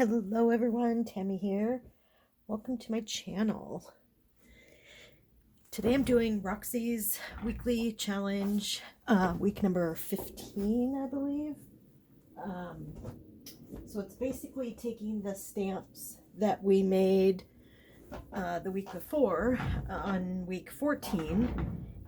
Hello everyone, Tammy here. Welcome to my channel. Today I'm doing Roxy's weekly challenge, week number 15, I believe. So it's basically taking the stamps that we made the week before on week 14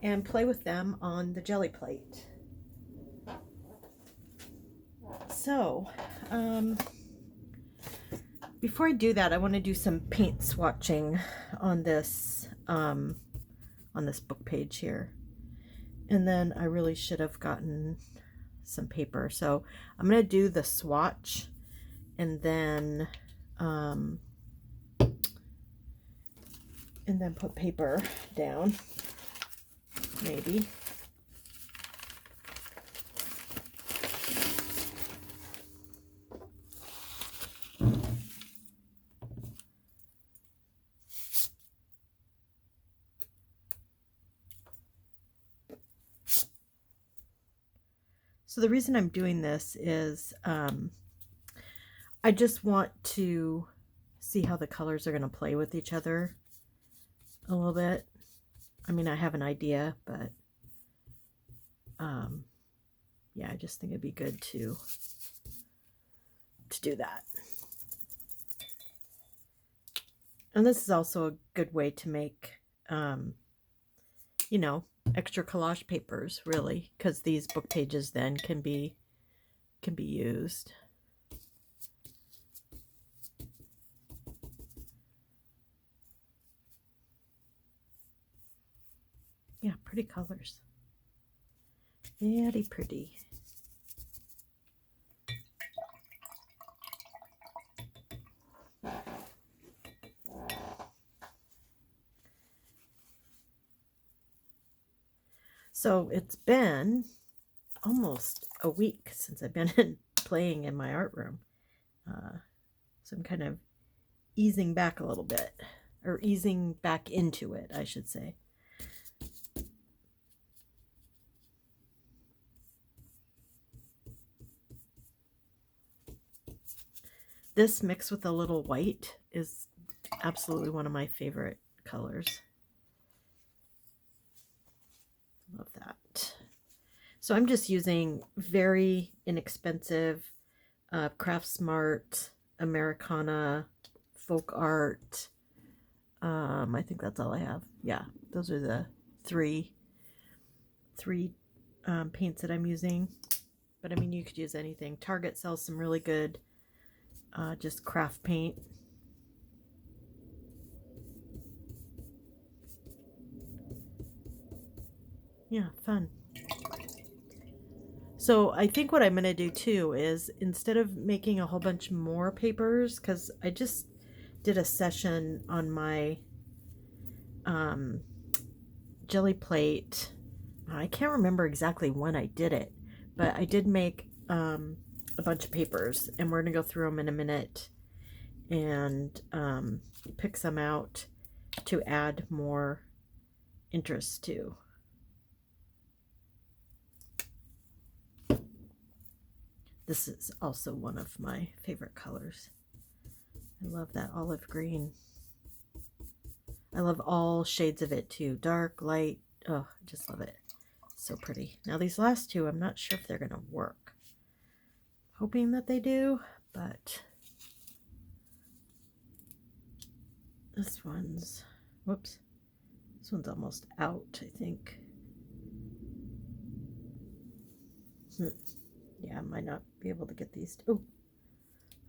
and play with them on the Gelli plate. So, before I do that, I want to do some paint swatching on this book page here. And then I really should have gotten some paper. So I'm going to do the swatch and then put paper down, maybe. So the reason I'm doing this is I just want to see how the colors are going to play with each other a little bit. I mean, I have an idea, but yeah, I just think it'd be good to do that. And this is also a good way to make, you know, extra collage papers, really, because these book pages then can be used. Yeah, pretty colors. Very pretty. So it's been almost a week since I've been playing in my art room. So I'm kind of easing back a little bit, or easing back into it, I should say. This mixed with a little white is absolutely one of my favorite colors. Love that. So I'm just using very inexpensive Craft Smart, Americana, Folk Art. I think that's all I have. Yeah, those are the three paints that I'm using. But I mean, you could use anything. Target sells some really good just craft paint. Yeah, fun. So I think what I'm going to do too is, instead of making a whole bunch more papers, because I just did a session on my Gelli plate. I can't remember exactly when I did it, but I did make a bunch of papers, and we're going to go through them in a minute and pick some out to add more interest to. This is also one of my favorite colors. I love that olive green. I love all shades of it too. Dark, light. Oh, I just love it. So pretty. Now these last two, I'm not sure if they're going to work. Hoping that they do, but this one's, whoops. This one's almost out, I think. Yeah, I might not be able to get these. Oh,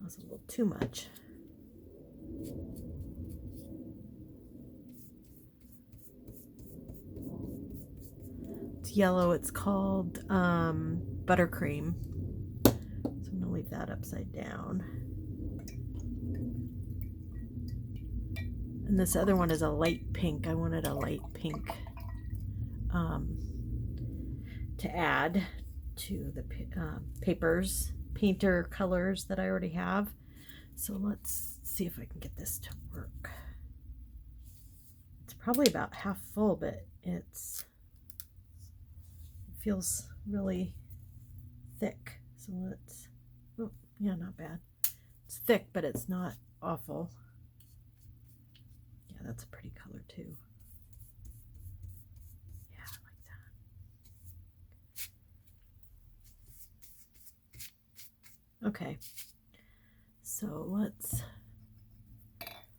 that was a little too much. It's yellow. It's called buttercream. So I'm going to leave that upside down. And this other one is a light pink. I wanted a light pink to add to the papers, painter colors that I already have. So let's see if I can get this to work. It's probably about half full, but it feels really thick. So let's, oh yeah, not bad. It's thick, but it's not awful. Yeah, that's a pretty color too. Yeah, I like that. Okay, so let's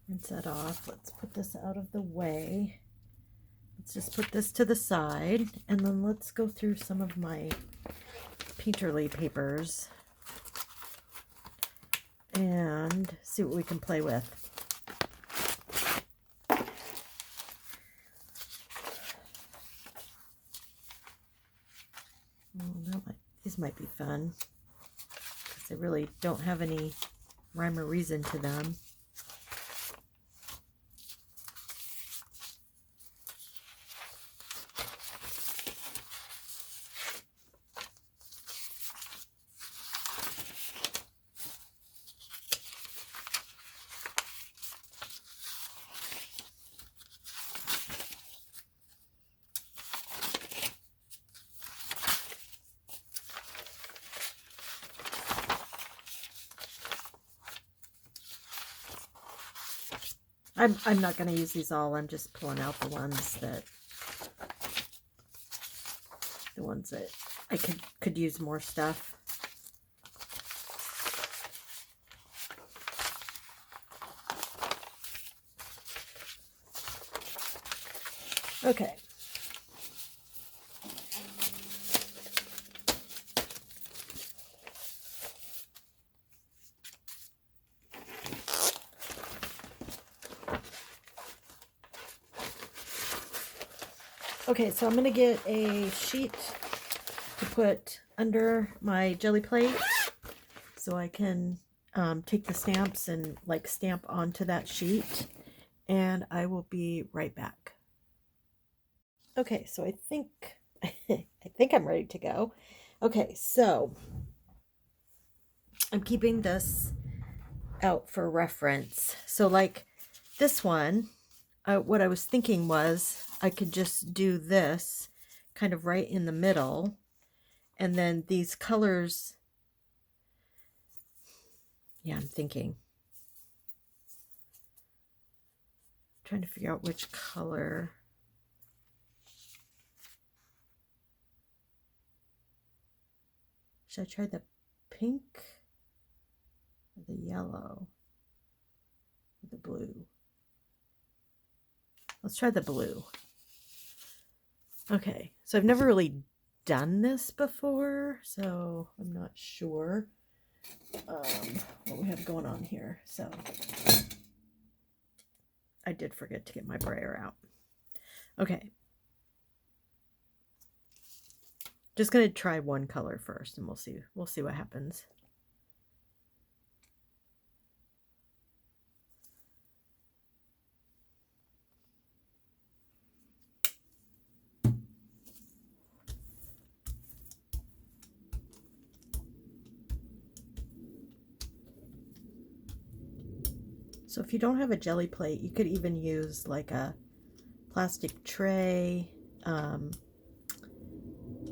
rinse that off. Let's put this out of the way. Let's just put this to the side, and then let's go through some of my painterly papers and see what we can play with. Oh, these might be fun because they really don't have any rhyme or reason to them. I'm not going to use these all. I'm just pulling out the ones that I could use more stuff. Okay. Okay, so I'm going to get a sheet to put under my jelly plate so I can take the stamps and like stamp onto that sheet, and I will be right back. Okay, so I think I'm ready to go. Okay, so I'm keeping this out for reference. So like this one, what I was thinking was I could just do this kind of right in the middle, and then these colors, yeah, I'm thinking. I'm trying to figure out which color. Should I try the pink or the yellow or the blue? Let's try the blue. Okay, so I've never really done this before, so I'm not sure what we have going on here. So I did forget to get my brayer out. Okay. Just gonna try one color first, and we'll see what happens. So if you don't have a jelly plate, you could even use like a plastic tray,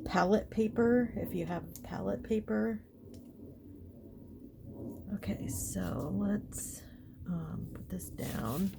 palette paper, if you have palette paper. Okay, so let's put this down.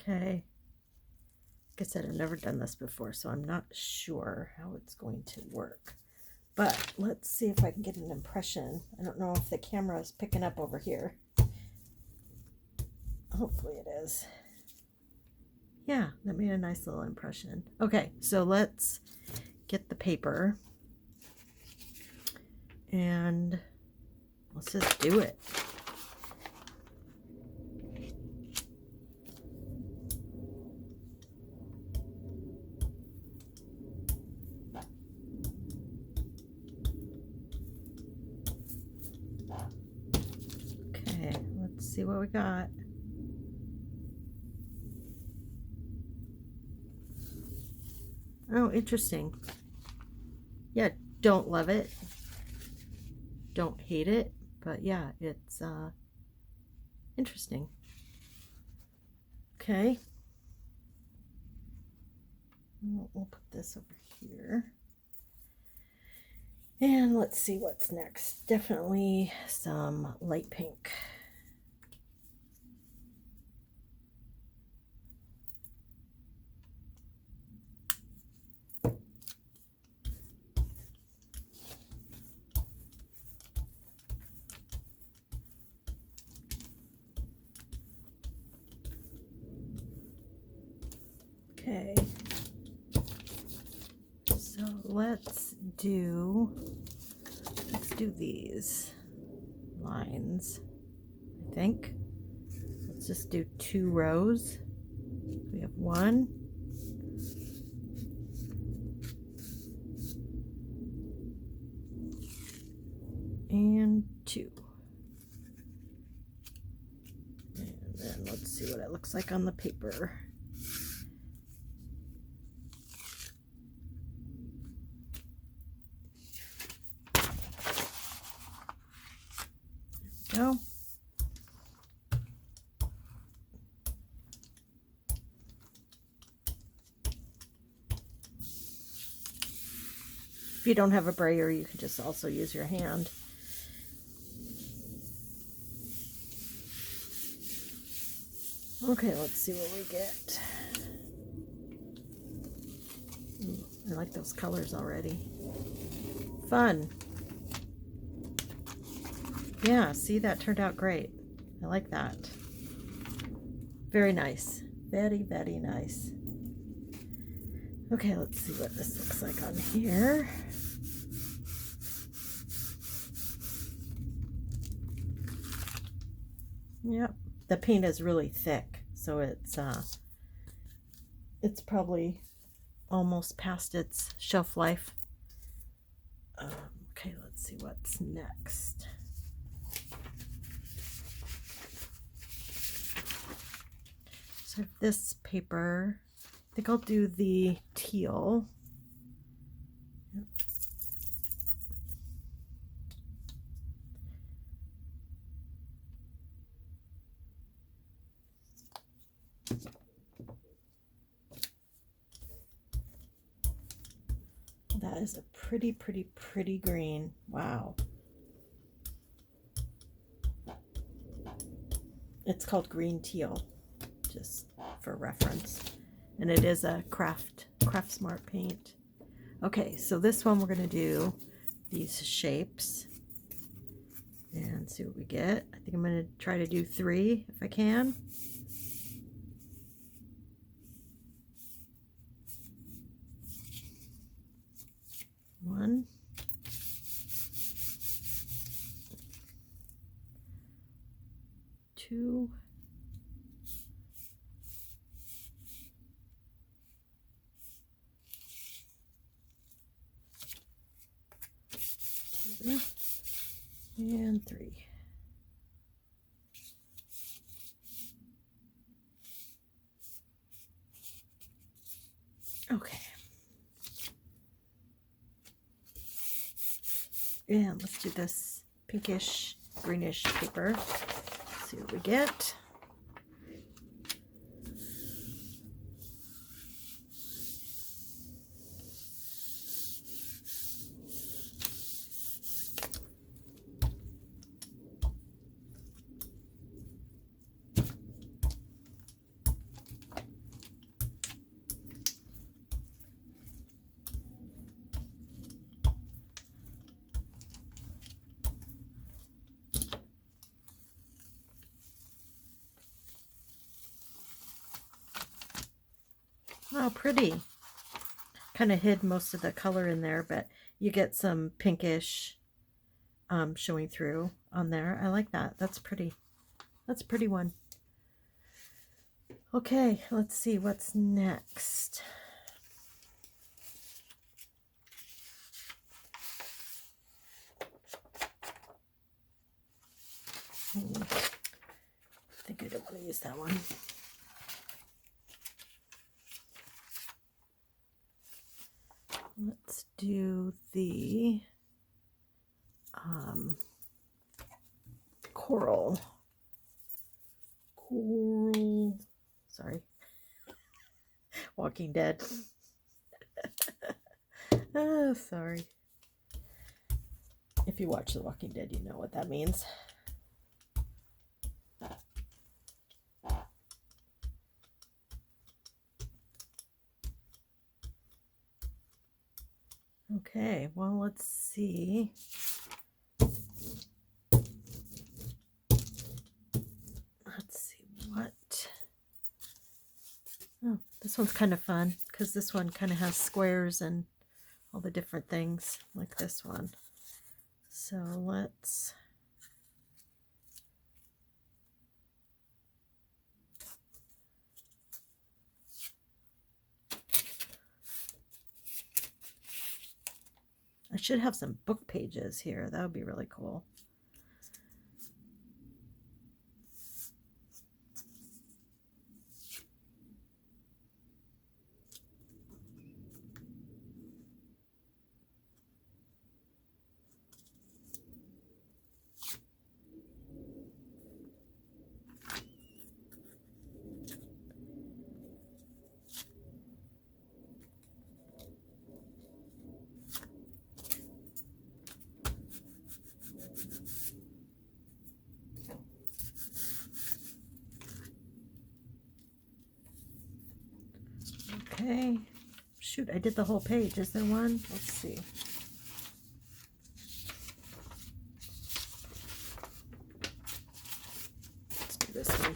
Okay, like I said, I've never done this before, so I'm not sure how it's going to work. But let's see if I can get an impression. I don't know if the camera is picking up over here. Hopefully it is. Yeah, that made a nice little impression. Okay, so let's get the paper and let's just do it. Okay, let's see what we got. Oh, interesting. Yeah, don't love it. Don't hate it. But yeah, it's interesting. Okay. We'll put this over here. And let's see what's next. Definitely some light pink. Okay. So let's do these lines, I think. Let's just do 2 rows. We have 1, and 2. And then let's see what it looks like on the paper. There we go. If you don't have a brayer, you can just also use your hand. Okay, let's see what we get. Ooh, I like those colors already. Fun. Yeah, see, that turned out great. I like that. Very nice. Very, very nice. Okay, let's see what this looks like on here. Yep, the paint is really thick, so it's probably almost past its shelf life. Okay, let's see what's next. So this paper, I think I'll do the teal. Yep. That is a pretty, pretty, pretty green. Wow. It's called green teal, just for reference. And it is a Craft Smart paint. Okay, so this one we're going to do these shapes and see what we get. I think I'm going to try to do 3 if I can. One, 2, 2, and 3. Okay. And let's do this pinkish, greenish paper. See what we get. Oh, pretty. Kind of hid most of the color in there, but you get some pinkish showing through on there. I like that. That's pretty. That's a pretty one. Okay, let's see what's next. think I don't want to use that one. Let's do the coral. Sorry. Walking Dead. Oh, sorry. If you watch The Walking Dead, you know what that means. Okay, well, let's see. Let's see what. Oh, this one's kind of fun because this one kind of has squares and all the different things like this one. So let's. I should have some book pages here. That would be really cool. Okay. Shoot, I did the whole page. Is there one? Let's see. Let's do this one.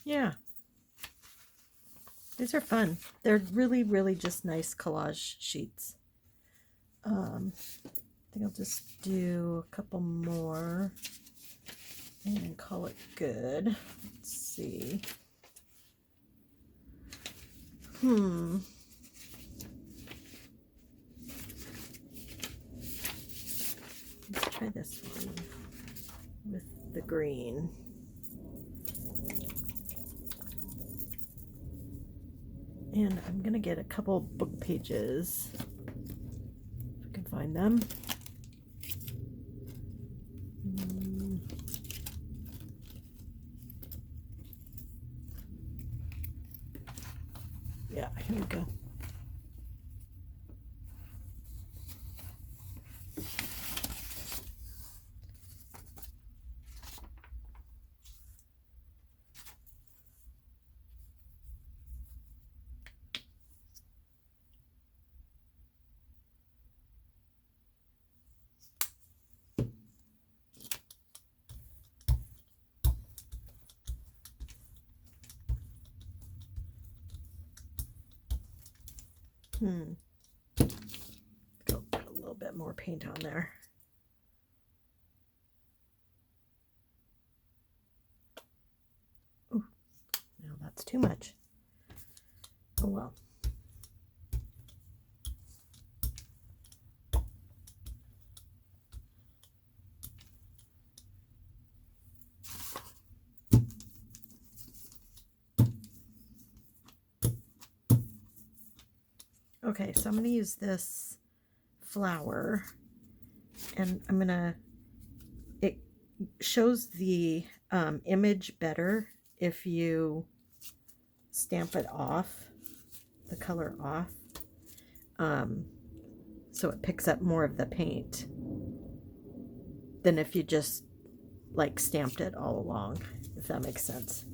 Yeah. These are fun. They're really, really just nice collage sheets. I think I'll just do a couple more and call it good. Let's see. Let's try this one with the green. And I'm going to get a couple book pages, if I can find them. Yeah, here we go. Go put a little bit more paint on there. Ooh, no, that's too much. Oh well. Okay, so I'm going to use this flower, and I'm going to, it shows the image better if you stamp it off, the color off, so it picks up more of the paint than if you just like stamped it all along, if that makes sense.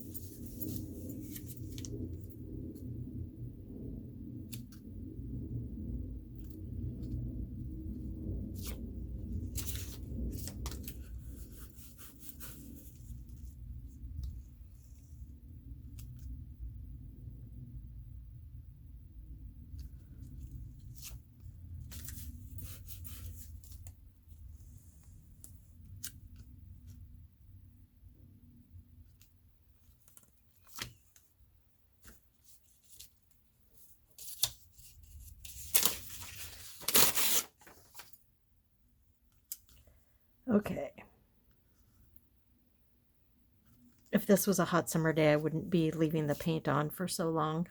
if this was a hot summer day, I wouldn't be leaving the paint on for so long.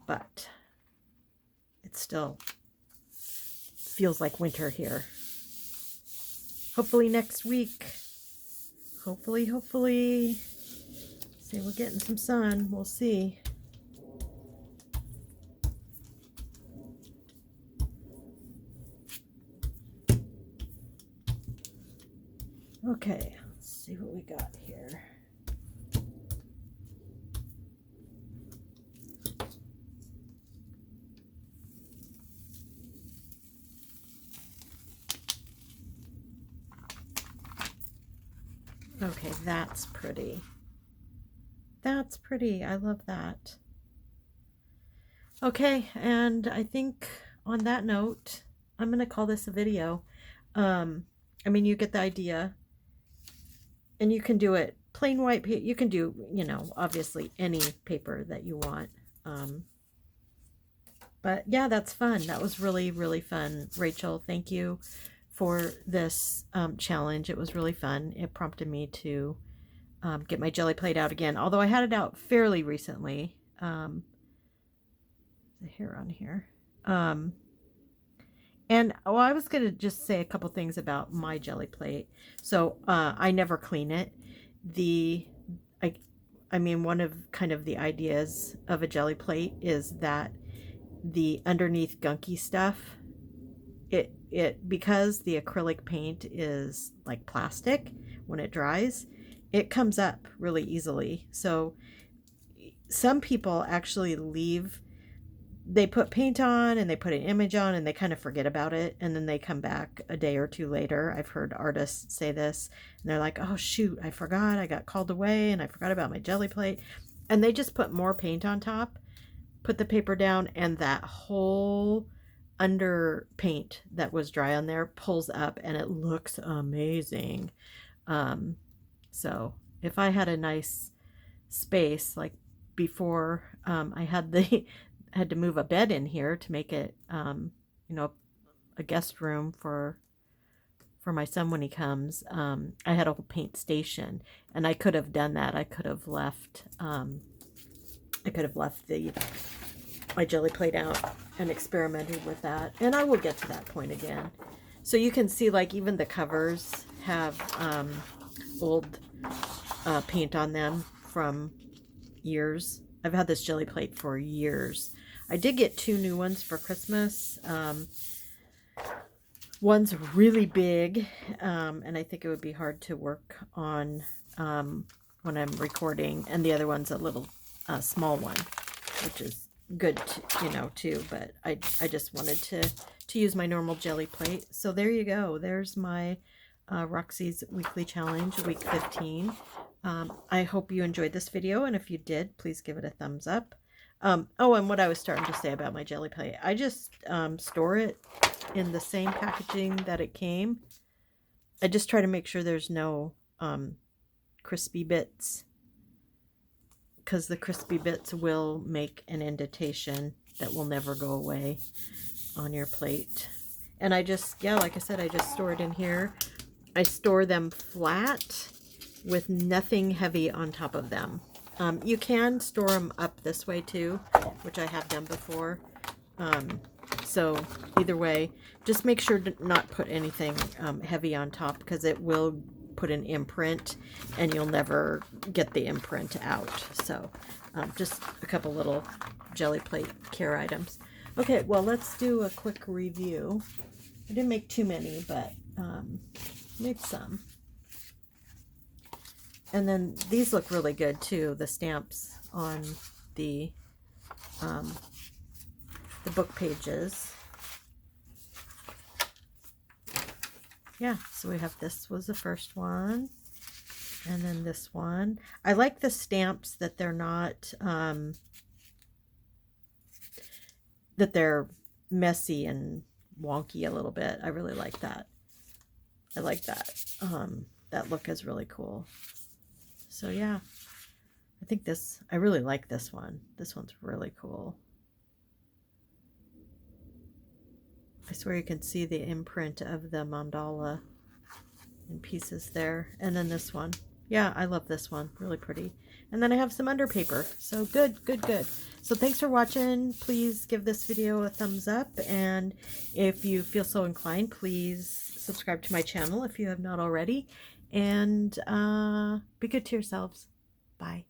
But it still feels like winter here. Hopefully next week. Hopefully. See, we're getting some sun. We'll see. Okay, let's see what we got here. Okay, that's pretty. That's pretty. I love that. Okay, and I think on that note, I'm going to call this a video. I mean, you get the idea. And you can do it plain white paper. You can do, you know, obviously any paper that you want. But yeah, that's fun. That was really, really fun. Rachel, thank you for this challenge. It was really fun. It prompted me to get my Gelli plate out again. Although I had it out fairly recently. The hair on here. And I was going to just say a couple things about my Gelli plate. So I never clean it. I mean, one of kind of the ideas of a Gelli plate is that the underneath gunky stuff, because the acrylic paint is like plastic, when it dries, it comes up really easily. So some people actually they put paint on and they put an image on and they kind of forget about it, and then they come back a day or two later. I've heard artists say this, and they're like, oh shoot, I forgot, I got called away and I forgot about my Gelli plate, and they just put more paint on top, put the paper down, and that whole under paint that was dry on there pulls up and it looks amazing. So if I had a nice space, like before I had to move a bed in here to make it, you know, a guest room for my son when he comes. I had a whole paint station, and I could have done that. I could have left my Gelli plate out and experimented with that, and I will get to that point again. So you can see, like, even the covers have old paint on them from years. I've had this Gelli plate for years. I did get 2 new ones for Christmas. One's really big, and I think it would be hard to work on when I'm recording, and the other one's a little small one, which is good to, you know, too, but I just wanted to use my normal Gelli plate. So there you go. There's my Roxy's weekly challenge, week 15. I hope you enjoyed this video, and if you did, please give it a thumbs up. Oh, and what I was starting to say about my Gelli plate, I just store it in the same packaging that it came. I just try to make sure there's no crispy bits, because the crispy bits will make an indentation that will never go away on your plate. And I just, yeah, like I said, I just store it in here. I store them flat with nothing heavy on top of them. You can store them up this way too, which I have done before. So either way, just make sure to not put anything heavy on top, because it will put an imprint and you'll never get the imprint out. So just a couple little Gelli plate care items. Okay, well, let's do a quick review. I didn't make too many, but made some. And then these look really good too, the stamps on the book pages. Yeah, so we have, this was the first one, and then this one. I like the stamps that they're not, that they're messy and wonky a little bit. I really like that. I like that. That look is really cool. So yeah, I think this, I really like this one. This one's really cool. nice where you can see the imprint of the mandala in pieces there. And then this one. Yeah, I love this one. Really pretty. And then I have some under paper. So good, good, good. So thanks for watching. Please give this video a thumbs up. And if you feel so inclined, please subscribe to my channel if you have not already. And be good to yourselves. Bye.